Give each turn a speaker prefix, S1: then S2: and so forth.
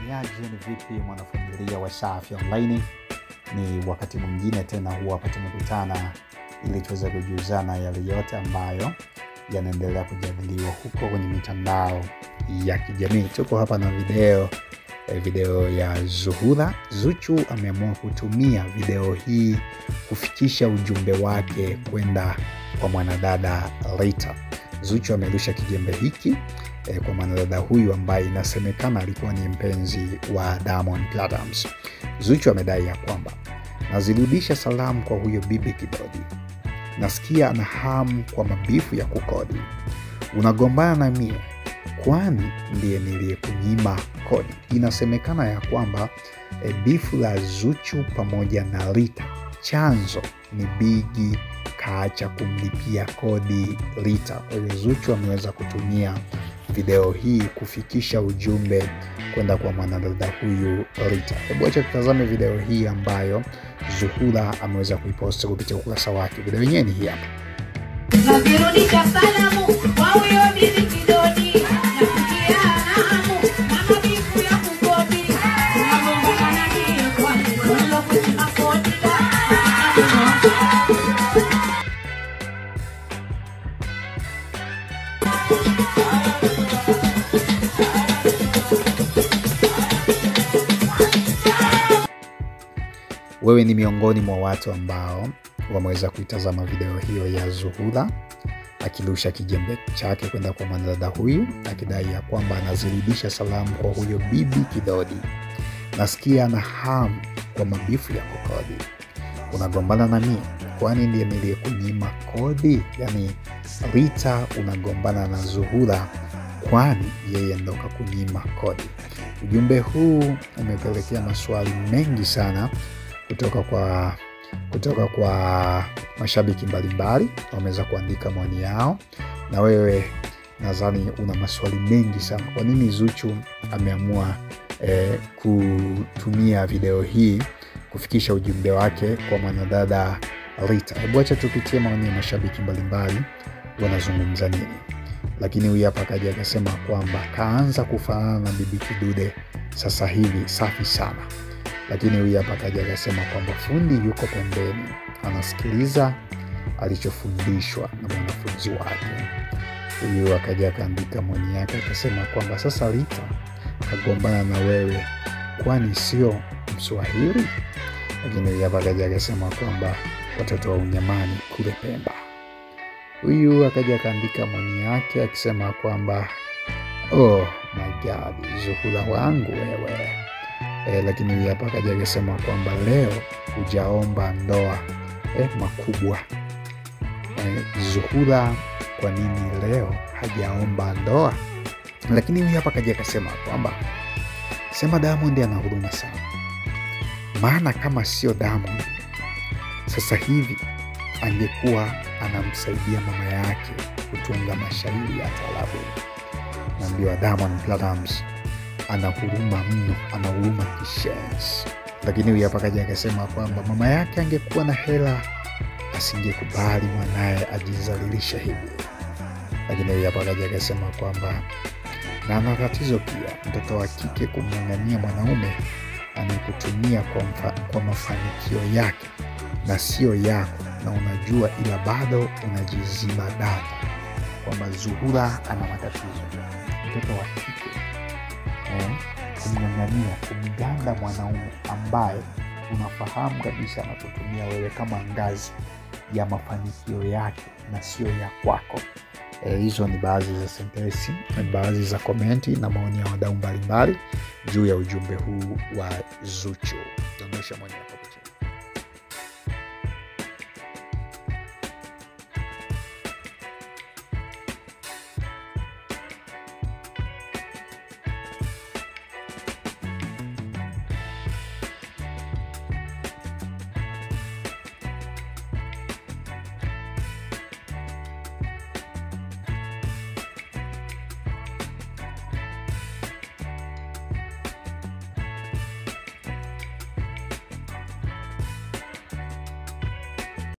S1: Niaje, ni vipi mwanafamilia wa Safi Online? Ni wakati mwingine tena hapa tumekutana ili tuweze kujuzana yale yote ambayo yanaendelea kujadiliwa huko kwenye mitandao ya kijamii. Tuko hapa na video ya Zuhura. Zuchu ameamua kutumia video hii kufikisha ujumbe wake kwenda kwa mwanadada Rita. Zuchu amerusha kijembe hiki kwa mwanadada huyu ambaye inasemekana alikuwa ni mpenzi wa Diamond Platnumz. Zuchu amedai ya kwamba nazirudisha salamu kwa huyo bibi Kidodi. Nasikia ana hamu kwa mabifu ya kukodi. Unagombana na mie kwani ndiye niliyekunyima kodi. Inasemekana ya kwamba bifu la Zuchu pamoja na Rita chanzo ni Bigi kaacha kumlipia kodi Rita. Kwa hiyo Zuchu ameweza kutumia video hii kufikisha ujumbe kwenda kwa mwanadada huyu Rita. Hebu acha tutazame video hii ambayo Zuhura ameweza kuipost kupitia ukurasa wake. Video yenyewe ni hii hapa.
S2: Nazirudisha salamu kwa huyo bibi Kidodi. Nafikia hamu mama bifu ya kukodi. Tunagombana na hiyo kwani kuna kuchima kodi.
S1: Wewe ni miongoni mwa watu ambao wameweza kuitazama video hiyo ya Zuhura akirusha kijembe chake kwenda kwa mwanadada huyu akidai ya kwamba anazirudisha salamu kwa huyo bibi Kidodi. Nasikia na hamu kwa mabifu ya kukodi. Unagombana na mimi kwani ndiye niliyekunyima kodi? Yani Rita unagombana na Zuhura kwani yeye ndo kakunyima kodi. Ujumbe huu umepelekea maswali mengi sana kutoka kwa mashabiki mbalimbali. Wameweza kuandika maoni yao, na wewe nadhani una maswali mengi sana. Kwa nini Zuchu ameamua kutumia video hii kufikisha ujumbe wake kwa mwanadada Rita? Hebu acha tupitie maoni ya mashabiki mbalimbali wanazungumza nini. Lakini huyu hapa kaja akasema kwamba kaanza kufanana na bibi Kidude sasa hivi, safi sana. Lakini huyu hapa kaja akasema kwamba fundi yuko pembeni anasikiliza alichofundishwa na mwanafunzi wake. Huyu akaja akaandika maoni yake akasema kwamba sasa Rita kagombana na wewe kwani sio Mswahili. Lakini huyu hapa kaja akasema kwamba watoto wa unyamani kule Pemba. Huyu akaja akaandika maoni yake akisema kwamba oh my god, Zuhura wangu wewe. Lakini huyu hapa akaja akasema kwamba leo hujaomba ndoa makubwa. Zuhura kwa nini leo hajaomba ndoa? Lakini huyu hapa akaja akasema kwamba sema Diamond ana huruma sana, maana kama sio Diamond sasa hivi angekuwa anamsaidia mama yake kutunga mashairi ya taarabu. Naambiwa Diamond Platnumz ana huruma mno, ana huruma kishenzi. Lakini huyu hapa kaja akasema kwamba mama yake angekuwa na hela asingekubali mwanae ajizalilisha hivi. Lakini huyu hapa kaja akasema kwamba na ana tatizo pia, mtoto wa kike kumng'ang'ania mwanaume anayekutumia kwa mafanikio yake na sio yako, na unajua ila bado unajizima data. Kwamba Zuhura ana matatizo, mtoto wa kike kumng'ang'ania, kumganda mwanaume ambaye unafahamu kabisa anakutumia wewe kama ngazi ya mafanikio yake na sio ya kwako. Hizo ni baadhi za sentensi, baadhi za komenti na maoni ya wadau mbalimbali juu ya ujumbe huu wa Zuchu. Dondosha maoni yako.